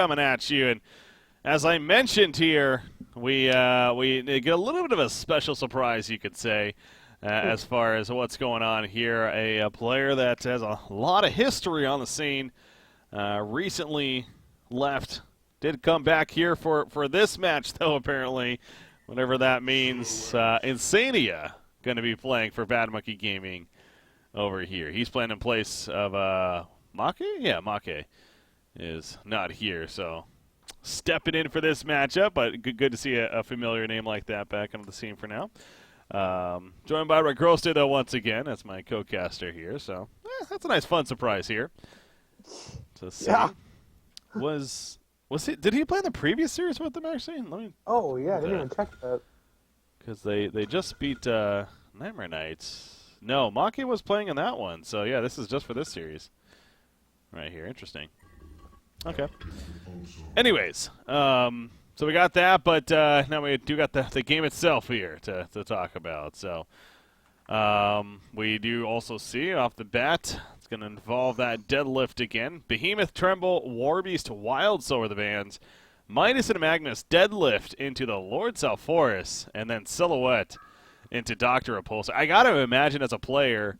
coming at you. And as I mentioned here, we get a little bit of a special surprise, you could say, as far as what's going on here. A player that has a lot of history on the scene, recently left, did come back here for this match, though, apparently, whatever that means. Insania going to be playing for Bad Monkey Gaming over here. He's playing in place of Make? Yeah, Make is not here, so stepping in for this matchup, but good to see a familiar name like that back on the scene for now. Joined by Rick Grosted, though, once again. That's my co-caster here, so that's a nice, fun surprise here to see. Yeah. Did he play in the previous series with them, actually? Let me. Oh, yeah, I didn't even check that. Because they just beat Nightmare Knights. No, Maki was playing in that one, so yeah, this is just for this series. Right here, interesting. Okay. Anyways, so we got that, but now we do got the game itself here to talk about. So we do also see off the bat, it's going to involve that deadlift again. Behemoth, Tremble, Warbeast, Wild Soul are the bands. Midas and Magnus deadlift into the Lord Salforus, and then Silhouette into Dr. Repulsor. I got to imagine as a player,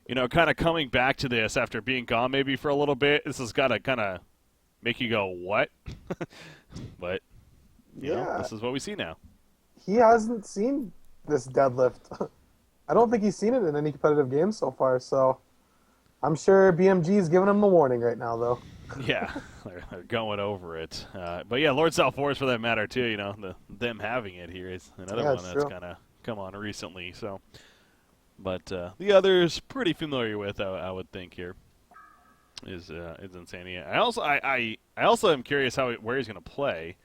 kind of coming back to this after being gone maybe for a little bit, this has got to kind of make you go, what? But, this is what we see now. He hasn't seen this deadlift. I don't think he's seen it in any competitive game so far, so I'm sure BMG is giving him the warning right now, though. Yeah, they're going over it. But yeah, Lord Salforce for that matter, too, them having it here is another one that's kind of come on recently. So, but the others pretty familiar with, I would think here, is Insania. I also am curious where he's going to play.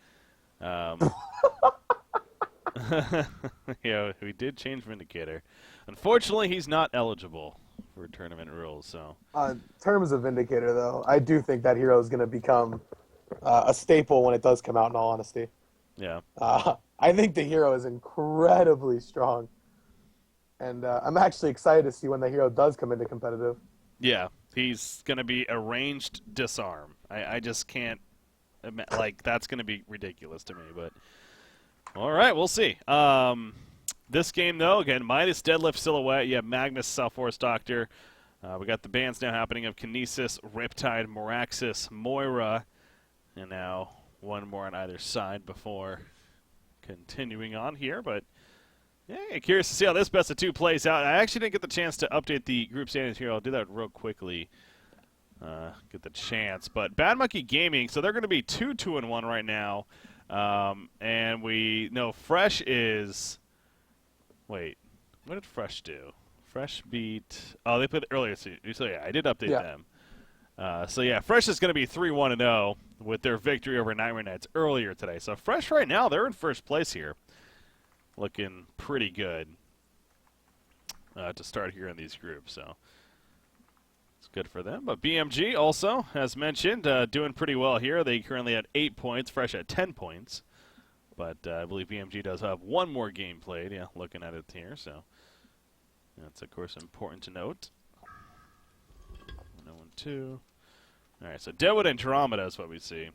We did change Vindicator. Unfortunately, he's not eligible for tournament rules. So, in terms of Vindicator, though, I do think that hero is going to become a staple when it does come out. In all honesty, yeah. I think the hero is incredibly strong, and I'm actually excited to see when the hero does come into competitive. Yeah, he's going to be a ranged disarm. I just can't, that's going to be ridiculous to me, but all right, we'll see. This game, though, again, Midas, Deadlift, Silhouette. You have Magnus, Salforce, Doctor. We got the bans now happening of Kinesis, Riptide, Moraxis, Moira, and now one more on either side before continuing on here. But, yeah, curious to see how this best of two plays out. I actually didn't get the chance to update the group standings here. I'll do that real quickly. Get the chance. But Bad Monkey Gaming, so they're going to be 2-2-1 right now. And we know Fresh is... Wait, what did Fresh do? Fresh beat... Oh, they played earlier, so yeah, I did update them. So yeah, Fresh is going to be 3-1-0 with their victory over Nightmare Knights earlier today. So Fresh right now, they're in first place here. Looking pretty good to start here in these groups, so it's good for them. But BMG also, as mentioned, doing pretty well here. They currently at 8 points, Fresh at 10 points. But I believe BMG does have one more game played, looking at it here, so that's, of course, important to note. 1-2. All right, so Deadwood Andromeda is what we see.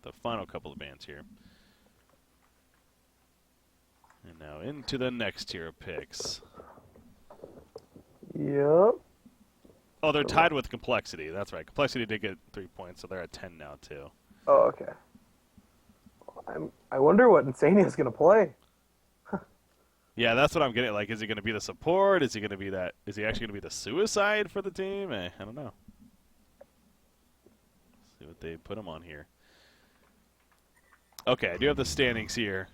The final couple of bands here. And now into the next tier of picks. Yep. Oh, they're tied with Complexity. That's right. Complexity did get 3 points, so they're at 10 now, too. Oh, okay. I wonder what Insania is going to play. Yeah, that's what I'm getting. Like, is he going to be the support? Is he going to be that? Is he actually going to be the suicide for the team? I don't know. Let's see what they put him on here. Okay, I do have the standings here.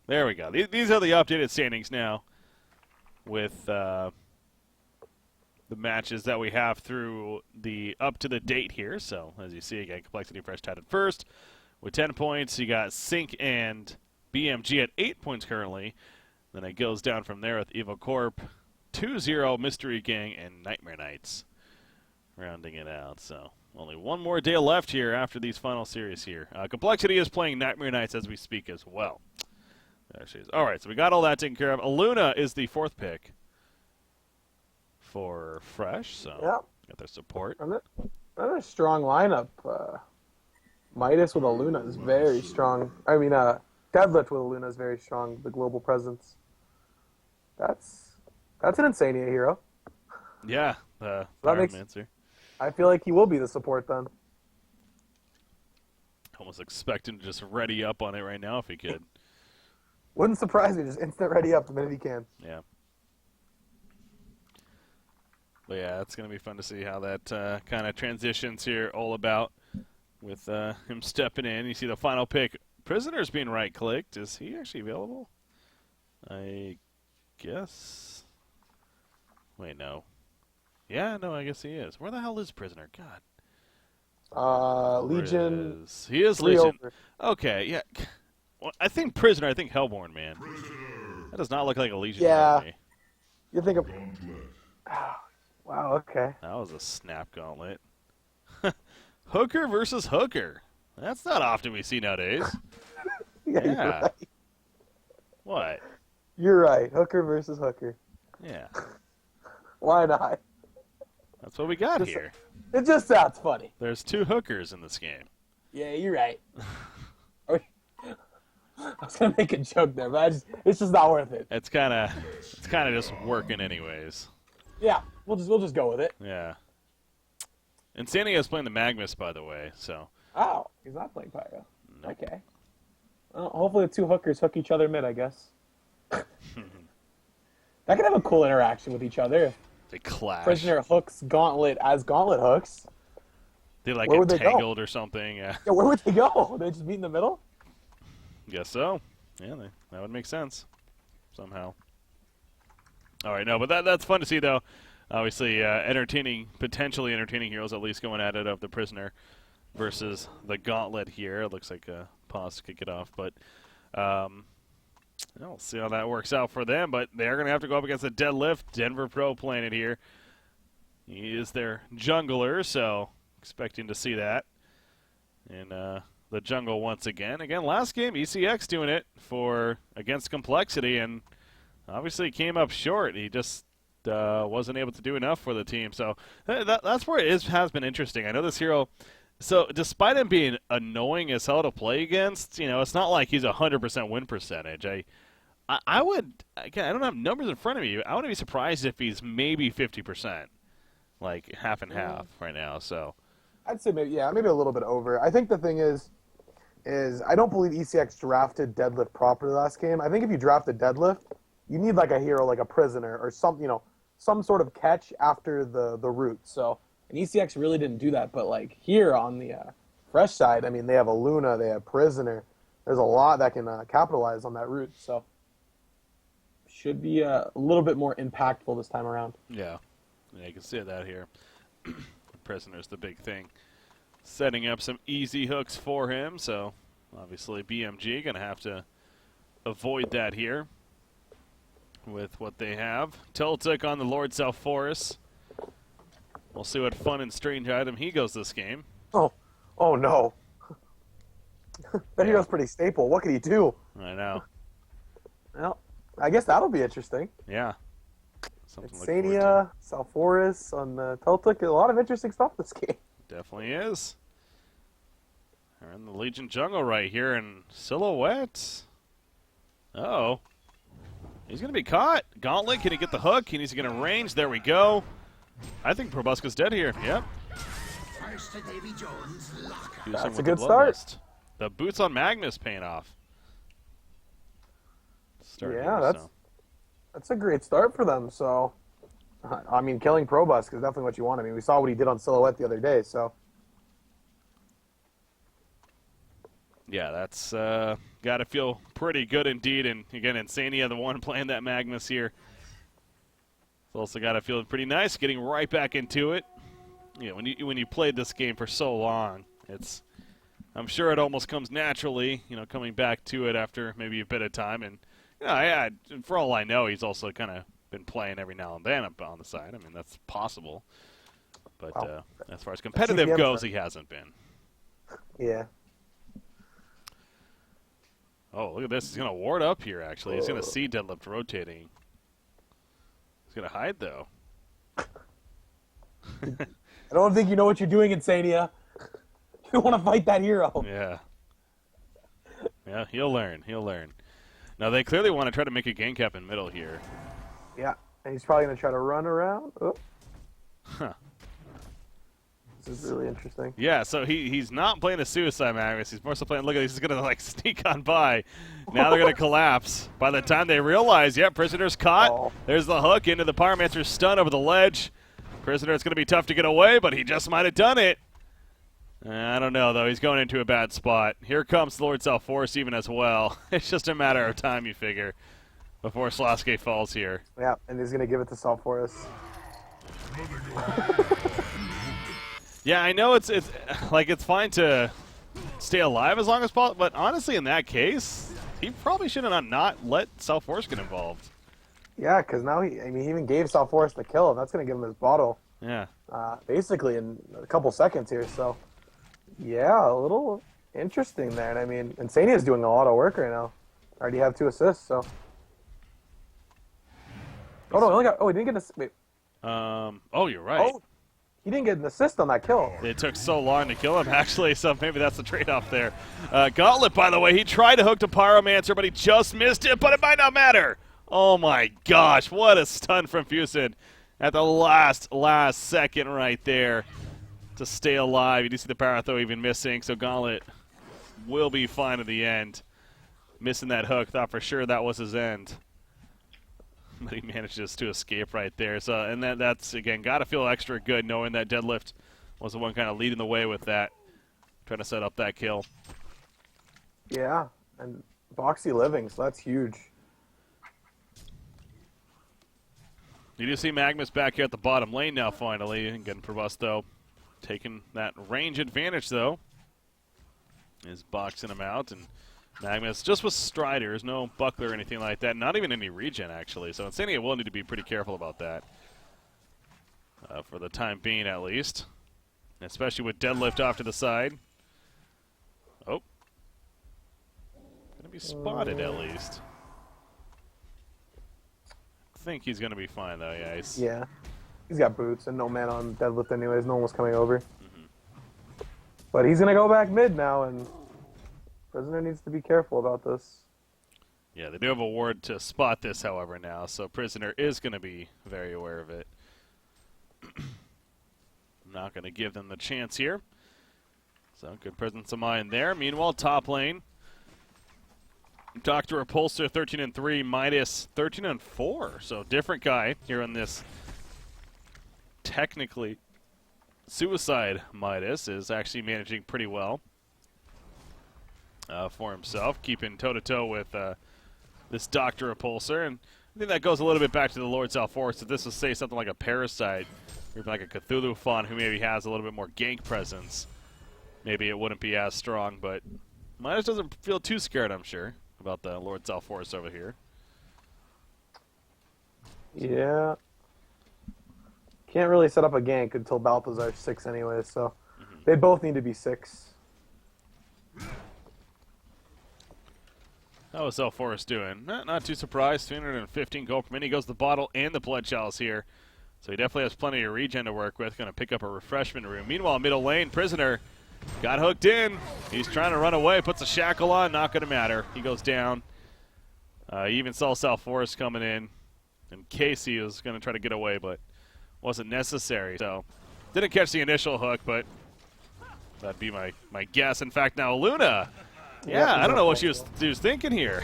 There we go. These are the updated standings now with the matches that we have through the up to the date here. So, as you see, again, Complexity Fresh tied at first with 10 points. You got Sync and BMG at 8 points currently. Then it goes down from there with Evil Corp, 2-0, Mystery Gang, and Nightmare Knights rounding it out. So only one more day left here after these final series here. Complexity is playing Nightmare Knights as we speak as well. There she is. All right, so we got all that taken care of. Aluna is the fourth pick for Fresh, so got their support. Another strong lineup. Midas with a Luna is very strong. I mean, deadlift with a Luna is very strong. The global presence. That's an Insania hero. Yeah, So that makes. Pyromancer. I feel like he will be the support then. Almost expect him to just ready up on it right now if he could. Wouldn't surprise me. Just instant ready up the minute he can. Yeah. But yeah, it's going to be fun to see how that kind of transitions here all about with him stepping in. You see the final pick. Prisoner's being right-clicked. Is he actually available? I guess. Wait, no. Yeah, no, I guess he is. Where the hell is Prisoner? God. Legion. He is Legion. Over. Okay, yeah. Well, I think Prisoner. I think Hellborn, man. That does not look like a Legion. Yeah. To me. You think of. Wow. Okay. That was a snap gauntlet. Hooker versus Hooker. That's not often we see nowadays. Yeah. You're right. What? You're right. Hooker versus Hooker. Yeah. Why not? That's what we got here. It just sounds funny. There's 2 hookers in this game. Yeah, you're right. I was gonna make a joke there, but it's just not worth it. It's kind of just working anyways. Yeah, we'll just go with it. Yeah. Insania is playing the Magnus, by the way. So. Oh, he's not playing Pyro. Nope. Okay. Well, hopefully the 2 hookers hook each other mid, I guess. That could have a cool interaction with each other. They clash. Prisoner hooks Gauntlet as Gauntlet hooks. They like get tangled or something. Yeah. Yeah, where would they go? They just meet in the middle? Guess so. Yeah, that would make sense somehow. All right, no, but that's fun to see though. Obviously, potentially entertaining heroes at least going at it of the Prisoner versus the Gauntlet here. It looks like a pause to kick it off, but we'll see how that works out for them. But they're going to have to go up against the Deadlift. Denver Pro playing it here. He is their jungler, so expecting to see that. And the jungle once again. Again, last game, ECX doing it against Complexity, and obviously came up short. He just wasn't able to do enough for the team. So that's where it has been interesting. I know this hero, so despite him being annoying as hell to play against, it's not like he's 100% win percentage. I would, again, I don't have numbers in front of me. I wouldn't be surprised if he's maybe 50%, like half and half right now. So I'd say maybe a little bit over. I think the thing is I don't believe ECX drafted Deadlift properly last game. I think if you drafted Deadlift, you need like a hero, like a Prisoner or some sort of catch after the root. So, and ECX really didn't do that. But like here on the Fresh side, I mean, they have a Luna, they have Prisoner. There's a lot that can capitalize on that root. So, should be a little bit more impactful this time around. Yeah, you can see that here. Prisoner's the big thing. Setting up some easy hooks for him. So, obviously, BMG going to have to avoid that here with what they have. Tiltic on the Lord South Forest. We'll see what fun and strange item he goes this game. Oh no. That hero's pretty staple. What could he do? I know. Well, I guess that'll be interesting. Yeah. Something Insania, South Forest on Tiltic. A lot of interesting stuff this game. Definitely is. They're in the Legion jungle right here in Silhouette. Uh-oh. He's going to be caught. Gauntlet, can he get the hook? He's going to range. There we go. I think Probosca's dead here. Yep. That's a good start. The boots on Magnus paying off. That's a great start for them. So, I mean, killing Probosc is definitely what you want. I mean, we saw what he did on Silhouette the other day. So, yeah, that's got to feel pretty good indeed. And again, Insania, the one playing that Magnus here. It's also got to feel pretty nice getting right back into it. Yeah, when you played this game for so long, I'm sure it almost comes naturally, coming back to it after maybe a bit of time. And for all I know, he's also kind of been playing every now and then up on the side. I mean, that's possible. But as far as competitive goes, he hasn't been. Yeah. Oh, look at this. He's going to ward up here, actually. He's going to see Deadlift rotating. He's going to hide, though. I don't think you know what you're doing, Insania. don't want to fight that hero. Yeah. Yeah, he'll learn. He'll learn. Now, they clearly want to try to make a gank cap in middle here. Yeah, and he's probably going to try to run around. Oh. Huh. This is really interesting. Yeah, so he's not playing a suicide Magnus. He's more so playing, look at, he's going to like sneak on by. Now they're going to collapse. By the time they realize, yeah, Prisoner's caught. Oh. There's the hook into the Pyromancer's stun over the ledge. Prisoner, it's going to be tough to get away, but he just might have done it. I don't know, though. He's going into a bad spot. Here comes Lord Self-Force even as well. It's just a matter of time, you figure, before Sasuke falls here. Yeah, and he's going to give it to Self-Force. Yeah, I know it's fine to stay alive as long as possible, but honestly, in that case, he probably should have not let Self-Force get involved. Yeah, because now he even gave Self-Force the kill, and that's going to give him his bottle. Yeah. Basically in a couple seconds here, so yeah, a little interesting there. And I mean, Insania's doing a lot of work right now. Already have 2 assists, so. Oh no, he didn't get an assist. Wait. Oh, you're right. Oh, he didn't get an assist on that kill. It took so long to kill him, actually, so maybe that's the trade-off there. Gauntlet, by the way, he tried to hook to Pyromancer, but he just missed it, but it might not matter. Oh my gosh, what a stun from Fusin at the last second right there to stay alive. You do see the power throw even missing, so Gauntlet will be fine at the end. Missing that hook, thought for sure that was his end. But he manages to escape right there. So, and that's, again, got to feel extra good knowing that Deadlift was the one kind of leading the way with that, trying to set up that kill. Yeah, and Boxy living, so that's huge. You do see Magnus back here at the bottom lane now, finally. Again, Probusto taking that range advantage, though. Is boxing him out, and Magnus just with Striders, no buckler or anything like that. Not even any regen, actually. So Insania will need to be pretty careful about that. For the time being, at least. Especially with Deadlift off to the side. Oh. Gonna be spotted, at least. I think he's going to be fine, though, yeah. He's got boots and no man on Deadlift anyways. No one was coming over. But he's going to go back mid now, and Prisoner needs to be careful about this. Yeah, they do have a ward to spot this, however, now, so Prisoner is going to be very aware of it. I'm not going to give them the chance here. So, good presence of mind there. Meanwhile, top lane. Dr. Repulsor 13-3, Midas 13-4. So different guy here on this. Technically, Suicide Midas is actually managing pretty well for himself, keeping toe-to-toe with this Dr. Repulsor. And I think that goes a little bit back to the Lord Self-Force. If this was, say, something like a Parasite, or even like a Cthulhu Fawn who maybe has a little bit more gank presence, maybe it wouldn't be as strong. But Midas doesn't feel too scared, I'm sure, about the Lord Self-Force over here. Yeah. Can't really set up a gank until Balthazar's 6 anyway, so they both need to be 6. How was Self-Force doing? Not too surprised. 315 gold per minute. He goes the bottle and the Blood Chalice here. So he definitely has plenty of regen to work with. Going to pick up a refreshment room. Meanwhile, middle lane, Prisoner got hooked in. He's trying to run away. Puts a shackle on. Not going to matter. He goes down. You even saw Self-Force coming in case he was going to try to get away, but wasn't necessary. So didn't catch the initial hook, but that'd be my guess. In fact, now Luna. Yeah, I don't know what she was thinking here.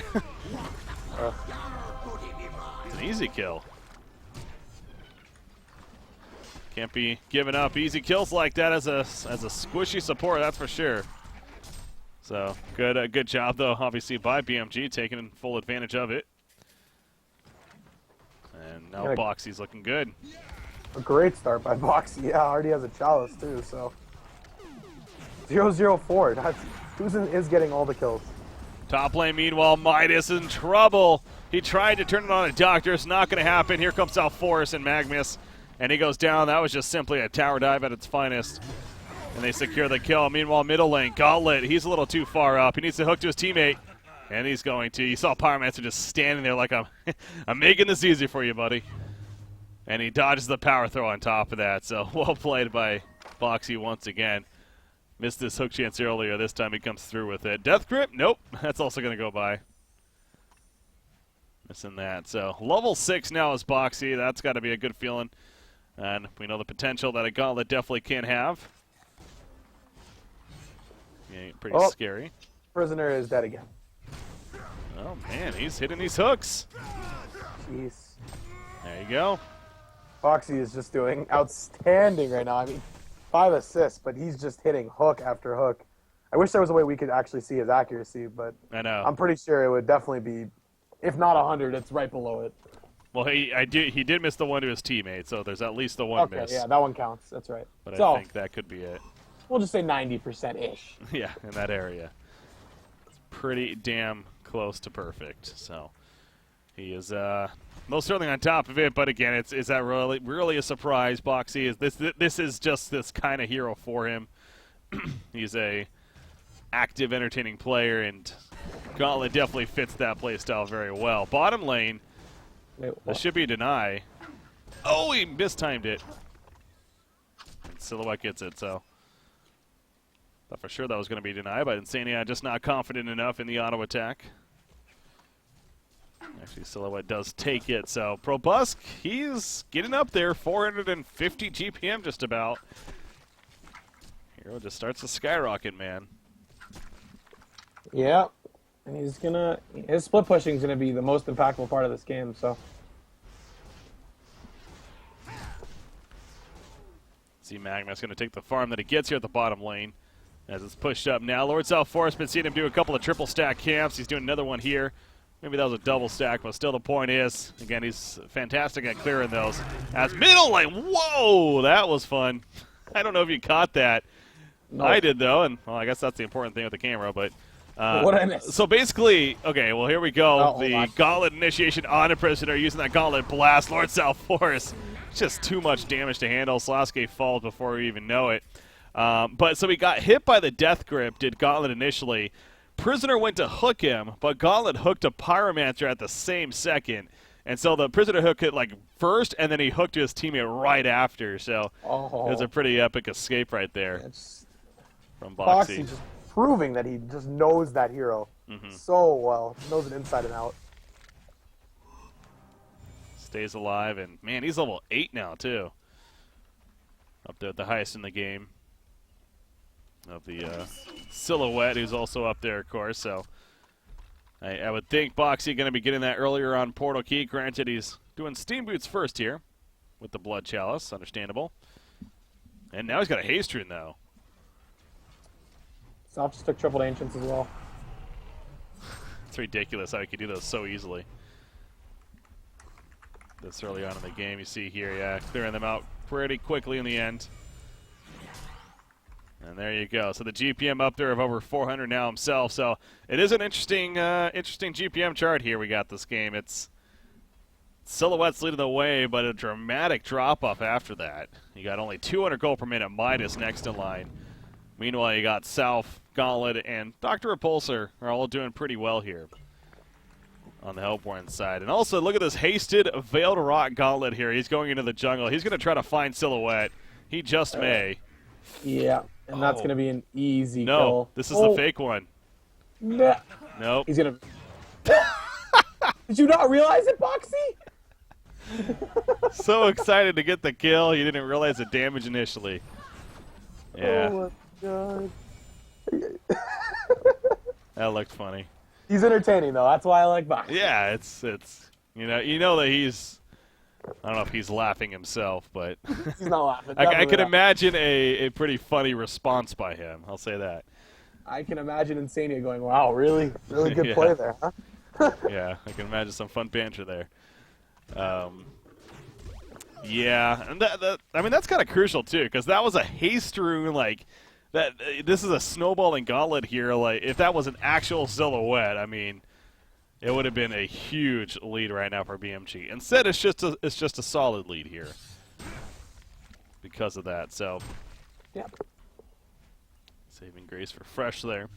It's an easy kill. Can't be giving up easy kills like that as a squishy support, that's for sure. So good job though, obviously by BMG, taking full advantage of it. And now Boxy's looking good. A great start by Boxy. Yeah, already has a chalice too. So 0-0-4. Fusin is getting all the kills. Top lane, meanwhile, Midas in trouble. He tried to turn it on a Doctor. It's not going to happen. Here comes Self-Force and Magnus. And he goes down. That was just simply a tower dive at its finest. And they secure the kill. Meanwhile, middle lane, Gauntlet. He's a little too far up. He needs to hook to his teammate. And he's going to. You saw Pyromancer just standing there like, I'm making this easy for you, buddy. And he dodges the power throw on top of that. So well played by Boxy once again. Missed this hook chance earlier. This time he comes through with it. Death Grip? Nope. That's also going to go by. Missing that. So level 6 now is Boxy. That's got to be a good feeling. And we know the potential that a Gauntlet definitely can have. Yeah, pretty scary. Prisoner is dead again. Oh, man. He's hitting these hooks. Jeez. There you go. Boxy is just doing outstanding right now. I mean, 5 assists, but he's just hitting hook after hook. I wish there was a way we could actually see his accuracy, but I know. I'm pretty sure it would definitely be, if not 100, it's right below it. Well, he did miss the one to his teammate, so there's at least the one miss. Okay, yeah, that one counts. That's right. But so, I think that could be it. We'll just say 90%-ish. Yeah, in that area. It's pretty damn close to perfect. So he is most certainly on top of it. But again, is that really a surprise? Boxy is this is just this kind of hero for him. He's a active, entertaining player, and Gauntlet definitely fits that play style very well. Bottom lane. This should be a deny. Oh, he mistimed it. And Silhouette gets it, so. Thought for sure that was going to be denied, but Insania just not confident enough in the auto attack. Actually, Silhouette does take it, so Probusk, he's getting up there, 450 GPM just about. Hero just starts to skyrocket, man. Yeah, and his split pushing is gonna be the most impactful part of this game. So. See, Magma's going to take the farm that he gets here at the bottom lane. As it's pushed up now. Lord South Forest been seeing him do a couple of triple stack camps. He's doing another one here. Maybe that was a double stack, but still the point is, again, he's fantastic at clearing those. As middle lane, whoa, that was fun. I don't know if you caught that. No. I did, though, and well, I guess that's the important thing with the camera, but what I missed. So basically, okay, well, here we go. The Gauntlet initiation on a Prisoner using that Gauntlet blast. Lord South Forest, just too much damage to handle. Sasuke falls before we even know it. But so he got hit by the Death Grip, did Gauntlet initially. Prisoner went to hook him, but Gauntlet hooked a Pyromancer at the same second. And so the Prisoner hook hit like first, and then he hooked to his teammate right after. So it was a pretty epic escape right there from Boxy. Just proving that he just knows that hero so well. Knows it inside and out. Stays alive, and man, he's level 8 now too. Up there at the highest in the game. Of the Silhouette, who's also up there, of course. So I would think Boxy going to be getting that earlier on Portal Key. Granted, he's doing Steam Boots first here with the Blood Chalice. Understandable. And now he's got a haste rune, though. South just took triple ancients as well. It's ridiculous how he could do those so easily. This early on in the game, you see here, yeah, clearing them out pretty quickly in the end. And there you go. So the GPM up there of over 400 now himself. So it is an interesting GPM chart here we got this game. It's Silhouette's leading the way, but a dramatic drop-off after that. You got only 200 gold per minute minus next in line. Meanwhile, you got South, Gauntlet, and Dr. Repulsor are all doing pretty well here on the Hellborn side. And also, look at this hasted Veiled Rock Gauntlet here. He's going into the jungle. He's going to try to find Silhouette. He just may. Yeah, and that's going to be an easy kill. No, this is the fake one. Nah. Nope. He's going to... Did you not realize it, Boxy? So excited to get the kill, you didn't realize the damage initially. Yeah. Oh my god. That looked funny. He's entertaining though. That's why I like Boxy. Yeah, it's you know that he's, I don't know if he's laughing himself, but he's not laughing. I can imagine a pretty funny response by him. I'll say that. I can imagine Insania going, "Wow, really good play there, huh?" Yeah, I can imagine some fun banter there. Yeah, and I mean that's kind of crucial too, because that was a haste rune. Like that, this is a snowballing Gauntlet here. Like if that was an actual Silhouette, I mean, it would have been a huge lead right now for BMG. Instead, it's just a solid lead here because of that. So, yeah, saving grace for Fresh there.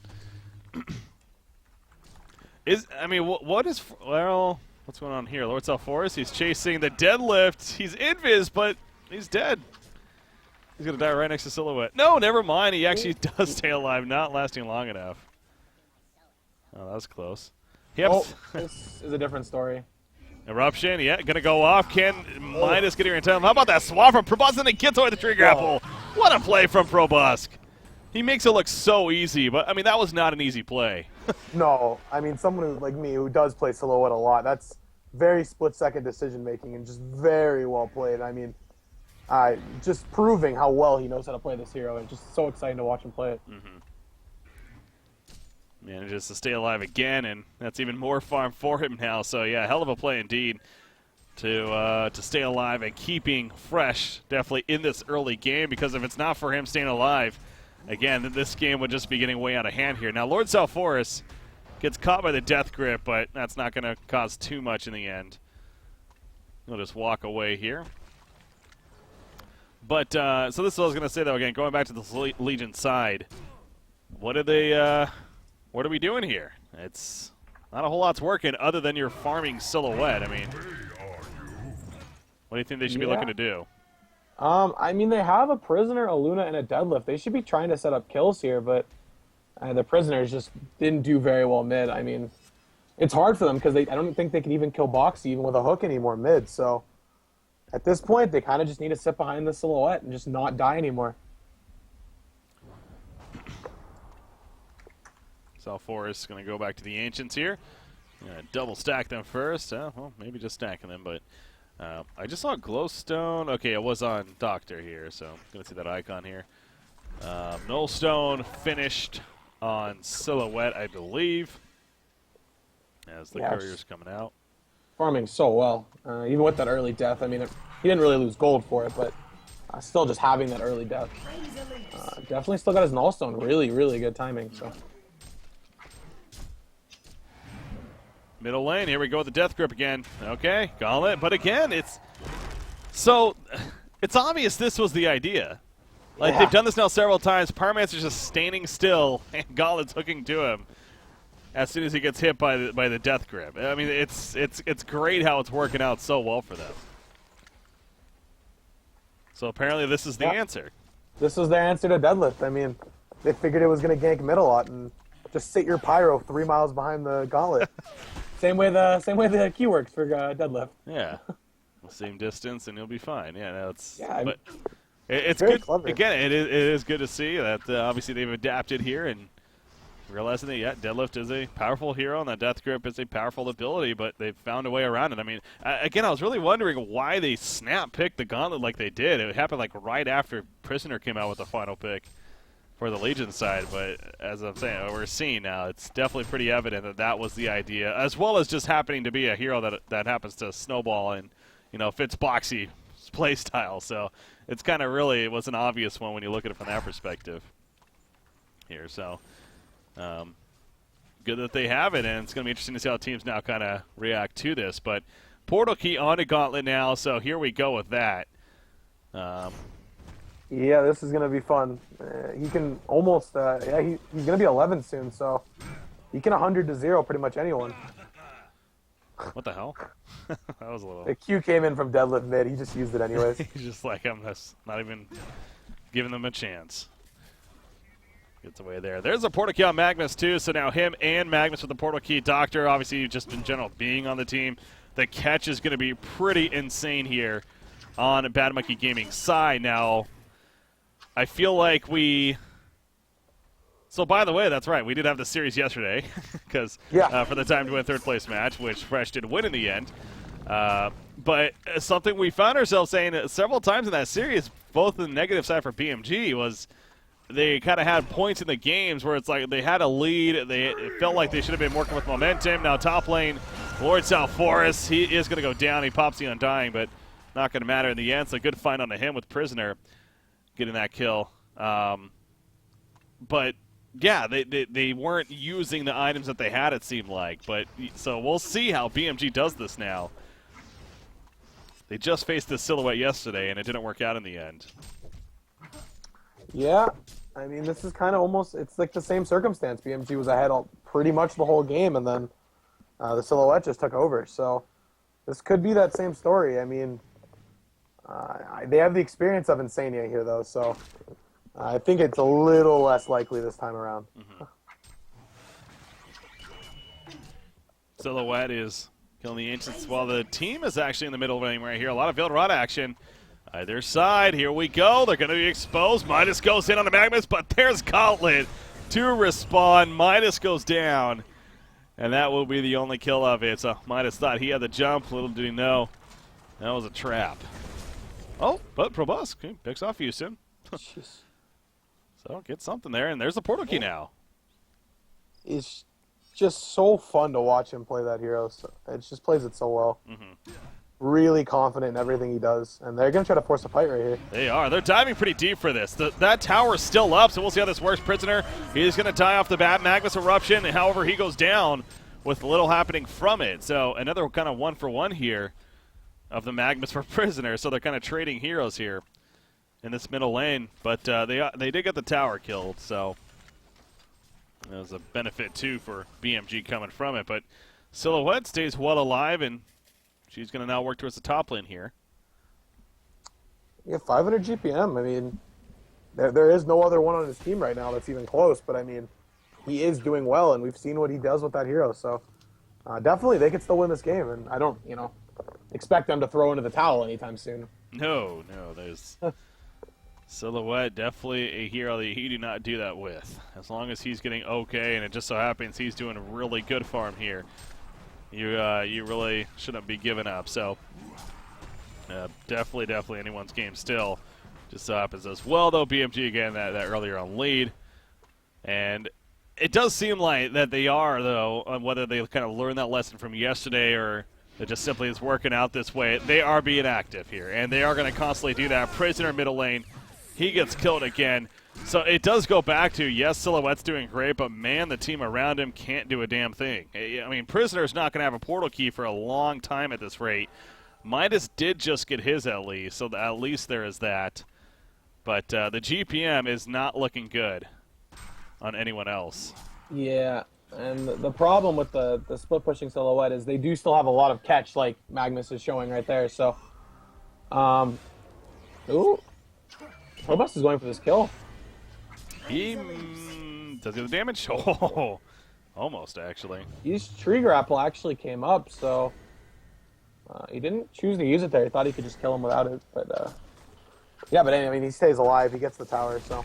What's going on here? Lord South Forest, he's chasing the deadlift. He's invis, but he's dead. He's going to die right next to Silhouette. No, never mind. He actually does stay alive, not lasting long enough. Oh, that was close. Yep. Oh, this is a different story. Eruption, yeah, going to go off. Can Midas getting in time. How about that swap from Proboscis, and it gets away the tree grapple. What a play from Proboscis. He makes it look so easy, but, I mean, that was not an easy play. No, I mean, someone who, like me who does play Silhouette a lot, that's very split-second decision-making and just very well played. I mean, just proving how well he knows how to play this hero. It's just so exciting to watch him play it. Manages to stay alive again, and that's even more farm for him now. So, yeah, hell of a play indeed to stay alive and keeping fresh definitely in this early game, because if it's not for him staying alive, again, then this game would just be getting way out of hand here. Now, Lord Salforus gets caught by the death grip, but that's not going to cause too much in the end. He'll just walk away here. But, so this is what I was going to say, though, again, going back to the Legion side. What are we doing here? It's not a whole lot's working other than your farming Silhouette. I mean, what do you think they should be looking to do? I mean, they have a Prisoner, a Luna, and a Deadlift. They should be trying to set up kills here, but the Prisoners just didn't do very well mid. I mean, it's hard for them because I don't think they can even kill Boxy even with a hook anymore mid. So at this point, they kind of just need to sit behind the Silhouette and just not die anymore. Salforus going to go back to the Ancients here. Double stack them first. Well, maybe just stacking them, but I just saw Glowstone. Okay, it was on Doctor here, so I'm going to see that icon here. Nullstone finished on Silhouette, I believe, as the courier's coming out. Farming so well. Even with that early death, I mean, he didn't really lose gold for it, but still just having that early death. Definitely still got his Nullstone. Really, really good timing. So. Middle lane, here we go with the death grip again. Okay, Gauntlet, but again, it's obvious this was the idea. Like, they've done this now several times. Pyromancer's just standing still, and Gauntlet's hooking to him as soon as he gets hit by the death grip. I mean, it's great how it's working out so well for them. So apparently this is the answer. This was their answer to Deadlift. I mean, they figured it was going to gank mid a lot and just sit your Pyro 3 miles behind the Gauntlet. Same way the Q works for Deadlift. Yeah, same distance and you'll be fine. Yeah, no, it's but it's very good. Clever. Again, it is good to see that obviously they've adapted here and realizing that Deadlift is a powerful hero and that death grip is a powerful ability, but they've found a way around it. I mean, again, I was really wondering why they snap picked the Gauntlet like they did. It happened like right after Prisoner came out with the final pick for the Legion side, but as I'm saying, what we're seeing now, it's definitely pretty evident that that was the idea, as well as just happening to be a hero that happens to snowball and, fits Boxy's play style. So it's kind of it was an obvious one when you look at it from that perspective here. So good that they have it, and it's going to be interesting to see how teams now kind of react to this. But Portal Key on a Gauntlet now, so here we go with that. Yeah, this is going to be fun. He can almost, he's going to be 11 soon, so he can 100-0 pretty much anyone. What the hell? That was a little... The Q came in from Deadlift mid. He just used it anyways. He's just like, I'm just not even giving them a chance. Gets away there. There's a Portal Key on Magnus, too, so now him and Magnus with the Portal Key. Doctor, obviously, just in general being on the team. The catch is going to be pretty insane here on Bad Monkey Gaming's side. Now, I feel like So, by the way, that's right. We did have the series yesterday because for the time to win third place match, which Fresh did win in the end. But something we found ourselves saying several times in that series, both the negative side for BMG, was they kind of had points in the games where it's like they had a lead. It felt like they should have been working with momentum. Now, top lane, Lord Salforus, he is going to go down. He pops the Undying, but not going to matter in the end. So, good find on him with Prisoner getting that kill. But yeah, they weren't using the items that they had, it seemed like. But so we'll see how BMG does this now. They just faced this Silhouette yesterday, and it didn't work out in the end. Yeah, I mean, this is kind of almost, it's like the same circumstance. BMG was ahead pretty much the whole game, and then the Silhouette just took over. So this could be that same story. I mean, They have the experience of Insania here, though, so I think it's a little less likely this time around. Silhouette is killing the Ancients while the team is actually in the middle lane right here. A lot of Veiled Rod action. Either side, here we go. They're going to be exposed. Midas goes in on the Magnus, but there's Gauntlet to respawn. Midas goes down, and that will be the only kill of it. So Midas thought he had the jump. Little did he know that was a trap. Oh, but Probus picks off Houston. So get something there, and there's the portal key now. It's just so fun to watch him play that hero. So it just plays it so well. Really confident in everything he does, and they're going to try to force a fight right here. They are. They're diving pretty deep for this. That tower is still up, so we'll see how this works. Prisoner, he's going to die off the bat. Magnus Eruption, however, he goes down with little happening from it. So another kind of one-for-one here of the Magnus for Prisoner, so they're kind of trading heroes here in this middle lane. But they did get the tower killed, so that was a benefit, too, for BMG coming from it. But Silhouette stays well alive, and she's going to now work towards the top lane here. Yeah, 500 GPM. I mean, there is no other one on his team right now that's even close, but I mean, he is doing well, and we've seen what he does with that hero. So definitely they could still win this game, and I don't, expect them to throw into the towel anytime soon. No, there's Silhouette, definitely a hero that you do not do that with. As long as he's getting okay, and it just so happens he's doing a really good farm here, you really shouldn't be giving up. So definitely anyone's game still. Just so happens as well, though. BMG again that earlier on lead, and it does seem like that they are, though, on whether they kind of learned that lesson from yesterday or it just simply is working out this way. They are being active here, and they are going to constantly do that. Prisoner middle lane, he gets killed again. So it does go back to, yes, Silhouette's doing great, but man, the team around him can't do a damn thing. I mean, Prisoner's not going to have a portal key for a long time at this rate. Midas did just get his at least, so at least there is that. But the GPM is not looking good on anyone else. Yeah, and the problem with the split pushing Silhouette is they do still have a lot of catch, like Magnus is showing right there. So, ooh, Probus is going for this kill. He does he have the damage? Oh, almost actually. His tree grapple actually came up, so he didn't choose to use it there. He thought he could just kill him without it, but yeah. But anyway, I mean, he stays alive. He gets the tower, so.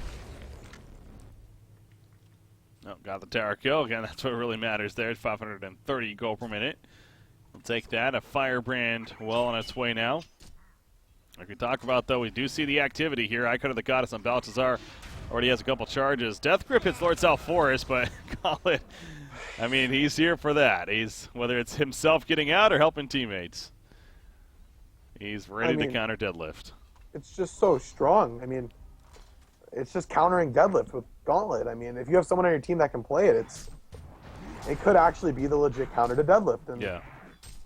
Oh, got the tower kill again. That's what really matters there. 530 gold per minute. We'll take that. A firebrand well on its way now. Like we talked about, though, we do see the activity here. Icon of the Goddess on Baltazar already has a couple charges. Death Grip hits Lord South Forest, but Gauntlet, I mean, he's here for that. He's, whether it's himself getting out or helping teammates, he's ready to counter deadlift. It's just so strong. I mean, it's just countering deadlift with Gauntlet. I mean, if you have someone on your team that can play it, it could actually be the legit counter to deadlift. And yeah,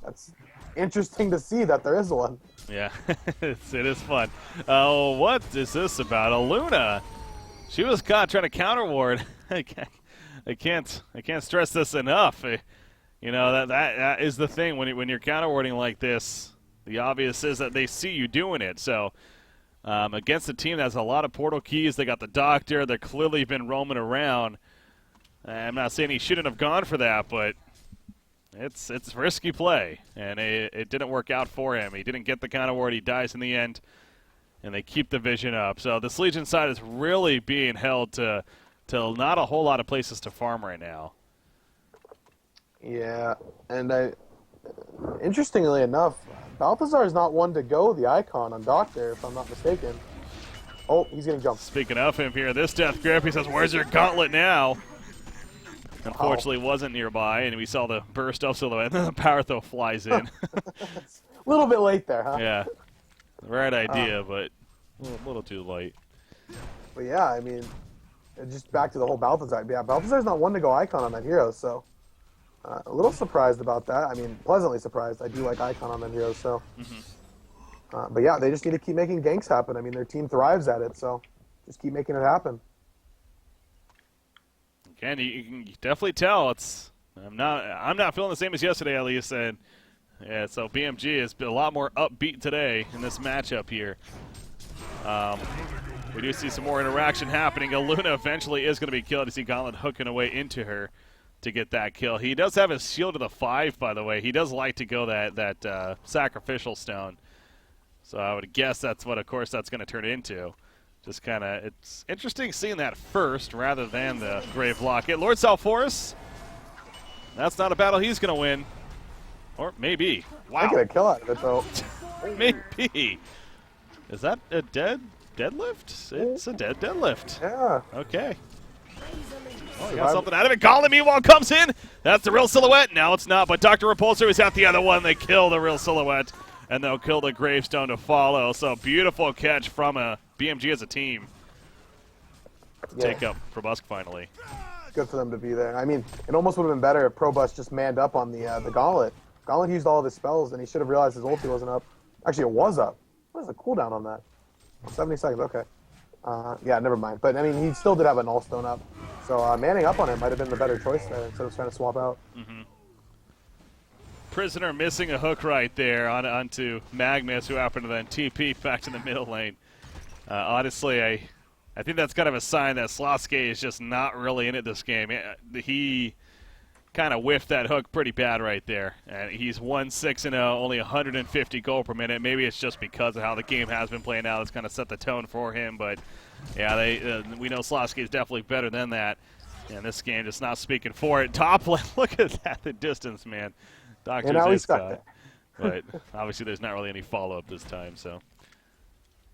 that's interesting to see that there is one. Yeah, it is fun. Oh, what is this about? Aluna, she was caught trying to counter ward. I can't stress this enough. That is the thing when you're counter warding like this. The obvious is that they see you doing it. So. Against a team that has a lot of portal keys, they got the Doctor. They're clearly been roaming around. I'm not saying he shouldn't have gone for that, but it's risky play, and it didn't work out for him. He didn't get the counter ward. He dies in the end, and they keep the vision up. So this Legion side is really being held to not a whole lot of places to farm right now. Yeah, and interestingly enough, Balthazar is not one to go the icon on Doctor, if I'm not mistaken. Oh, he's getting jumped. Speaking of him here, this Death Grip, he says, "Where's your Gauntlet now?" Unfortunately, wasn't nearby, and we saw the burst of Silhouette, and then the power throw flies in. A little bit late there, huh? Yeah, the right idea, but a little too late. But yeah, I mean, just back to the whole Balthazar. Yeah, Balthazar's not one to go icon on that hero, so. A little surprised about that. I mean, pleasantly surprised. I do like Icon on that hero, so. But yeah, they just need to keep making ganks happen. I mean, their team thrives at it, so just keep making it happen. Again, you can definitely tell I'm not feeling the same as yesterday, at least. And Yeah, so BMG has been a lot more upbeat today in this matchup here. We do see some more interaction happening. Luna eventually is going to be killed. You see Gauntlet hooking away into her to get that kill. He does have his shield to the 5, by the way. He does like to go that sacrificial stone. So I would guess that's what, of course, that's going to turn into. Just kind of, it's interesting seeing that first rather than the Grave Locket. Lord Salforus, that's not a battle he's going to win. Or maybe. Wow. I get a kill out of it, though. Maybe. Is that a deadlift? It's a dead deadlift. Yeah. Okay. Oh, he got something out of it. Gauntlet, meanwhile, comes in. That's the real silhouette. No, it's not, but Dr. Repulsor is at the other one. They kill the real silhouette, and they'll kill the gravestone to follow. So beautiful catch from a BMG as a team. Take up Probusk finally. Good for them to be there. I mean, it almost would have been better if Probus just manned up on the Gauntlet. Gauntlet used all of his spells, and he should have realized his ulti wasn't up. Actually, it was up. What is the cooldown on that? 70 seconds, okay. Yeah, never mind. But, I mean, he still did have a null stone up. So manning up on him might have been the better choice there instead of trying to swap out. Prisoner missing a hook right there onto Magnus, who happened to then TP back to the middle lane. Honestly, I think that's kind of a sign that Slotsky is just not really in it this game. He kind of whiffed that hook pretty bad right there. And he's 1-6-0, only 150 gold per minute. Maybe it's just because of how the game has been playing out. It's kind of set the tone for him. But, yeah, we know Slotsky is definitely better than that. And this game just not speaking for it. Top lane, look at that, the distance, man. Doctor's is cut. But obviously there's not really any follow-up this time, so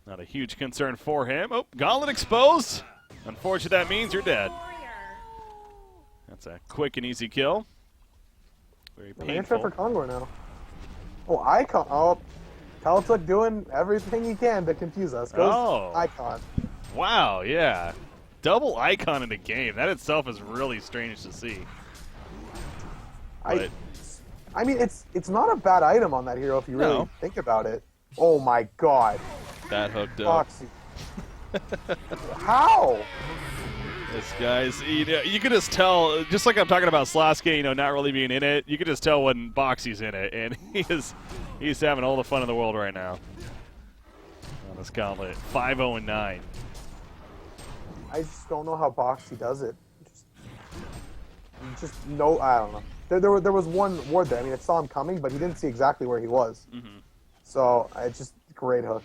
not a huge concern for him. Oh, Gauntlet exposed. Unfortunately, that means you're dead. That's a quick and easy kill. Very painful. For Kongor now. Oh, Icon. Oh, Kaltuk doing everything he can to confuse us. Goes Icon. Wow, yeah. Double Icon in the game. That itself is really strange to see. I mean, it's not a bad item on that hero if you really think about it. Oh my god. That hooked up. How? This guy's, you can just tell, just like I'm talking about Slotsky, not really being in it, you can just tell when Boxy's in it, and he's having all the fun in the world right now. On this Gauntlet, 5-0-9. I just don't know how Boxy does it. Just no, I don't know. There was one ward there. I mean, it saw him coming, but he didn't see exactly where he was. So it's just great hook.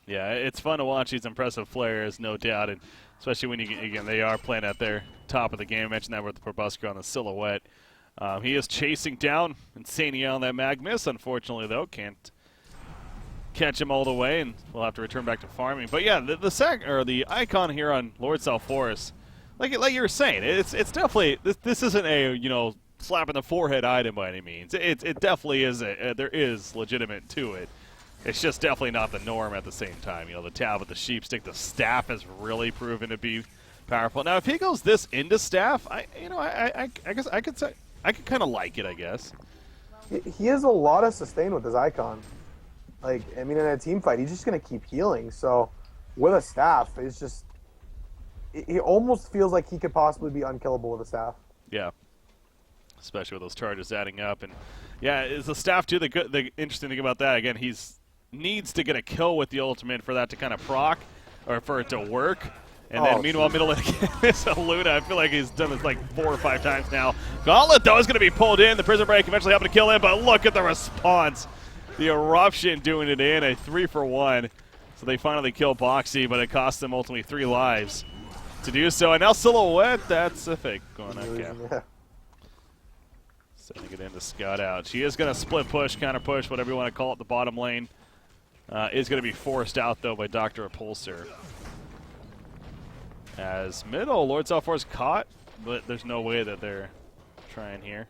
Yeah, it's fun to watch these impressive players, no doubt, and especially when they are playing at their top of the game. I mentioned that with the Probusker on the silhouette. He is chasing down Insania on that Magnus. Unfortunately, though, can't catch him all the way, and we'll have to return back to farming. But yeah, the icon here on Lord Salforus, like you were saying, it's definitely this isn't a slap in the forehead item by any means. It definitely is there is legitimate to it. It's just definitely not the norm at the same time. The tab with the sheepstick, the staff has really proven to be powerful. Now, if he goes this into staff, I guess I could say I could kind of like it. I guess he has a lot of sustain with his icon. Like, I mean, in a team fight, he's just gonna keep healing. So, with a staff, it's just it almost feels like he could possibly be unkillable with a staff. Yeah, especially with those charges adding up, and yeah, is the staff too. The interesting thing about that, again, needs to get a kill with the ultimate for that to kind of proc, or for it to work. And then meanwhile, middle lane is Luna. I feel like he's done this like 4 or 5 times now. Gauntlet, though, is going to be pulled in. The prison break eventually helping to kill him, but look at the response. The eruption doing it in, a 3-for-1. So they finally kill Boxy, but it cost them ultimately 3 lives to do so. And now Silhouette, that's a fake going on. Okay. Sending it in to scout out. She is going to split push, counter push, whatever you want to call it, the bottom lane. Is going to be forced out, though, by Dr. Repulsor. As middle, Lord Salfor's caught, but there's no way that they're trying here.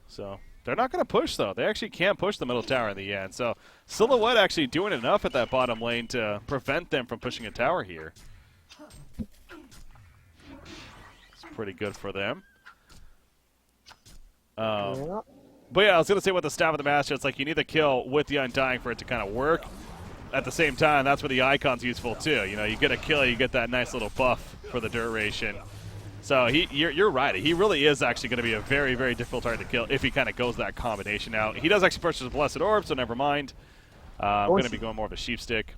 So they're not going to push, though. They actually can't push the middle tower in the end. So Silhouette actually doing enough at that bottom lane to prevent them from pushing a tower here. It's pretty good for them. But yeah, I was going to say with the Staff of the Master, it's like you need the kill with the Undying for it to kind of work. At the same time, that's where the Icon's useful too. You get a kill, you get that nice little buff for the duration. So you're right. He really is actually going to be a very, very difficult target to kill if he kind of goes that combination out. He does actually purchase a Blessed Orb, so never mind. I'm going to be going more of a Sheep Stick.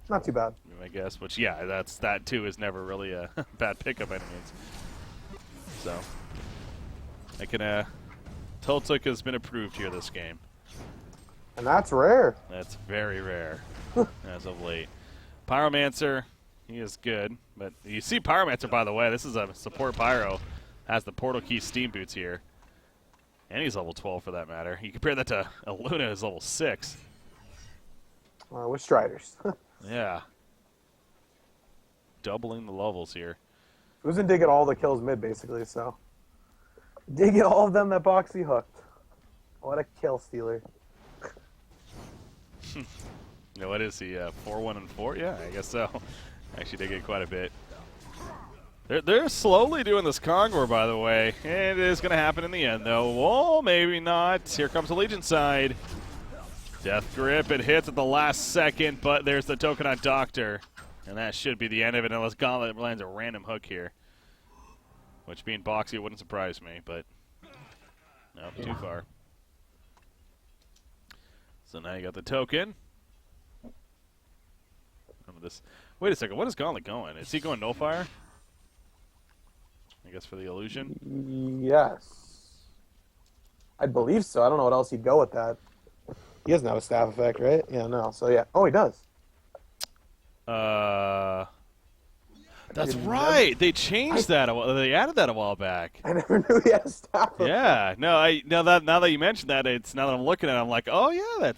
Not too bad. I guess, which, yeah, that too is never really a bad pickup by any means. So, I can, Tiltic has been approved here this game. And that's rare. That's very rare as of late. Pyromancer, he is good, but you see Pyromancer, by the way, this is a support Pyro, has the Portal Key Steam Boots here. And he's level 12 for that matter. You compare that to Luna, who's level 6. With Striders. Yeah. Doubling the levels here. Uzin did get all the kills mid, basically, so. Did get all of them that Boxy hooked. What a kill stealer. No, what is he? 4-1-4? Yeah, I guess so. Actually, did get quite a bit. They're slowly doing this Conqueror, by the way. And it is going to happen in the end, though. Well, maybe not. Here comes the Legion side. Death Grip, it hits at the last second, but there's the token on Doctor. And that should be the end of it, unless Gauntlet lands a random hook here. Which, being Boxy, wouldn't surprise me, but no, too far. So now you got the token. Wait a second, what is Gauntlet going? Is he going no fire? I guess for the illusion? Yes. I believe so. I don't know what else he'd go with that. He doesn't have a staff effect, right? Yeah, no. So, yeah. Oh, he does. That's right. They changed that. They added that a while back. I never knew he had a staff effect. Yeah. No, now that you mentioned that, now that I'm looking at it, I'm like, oh, yeah,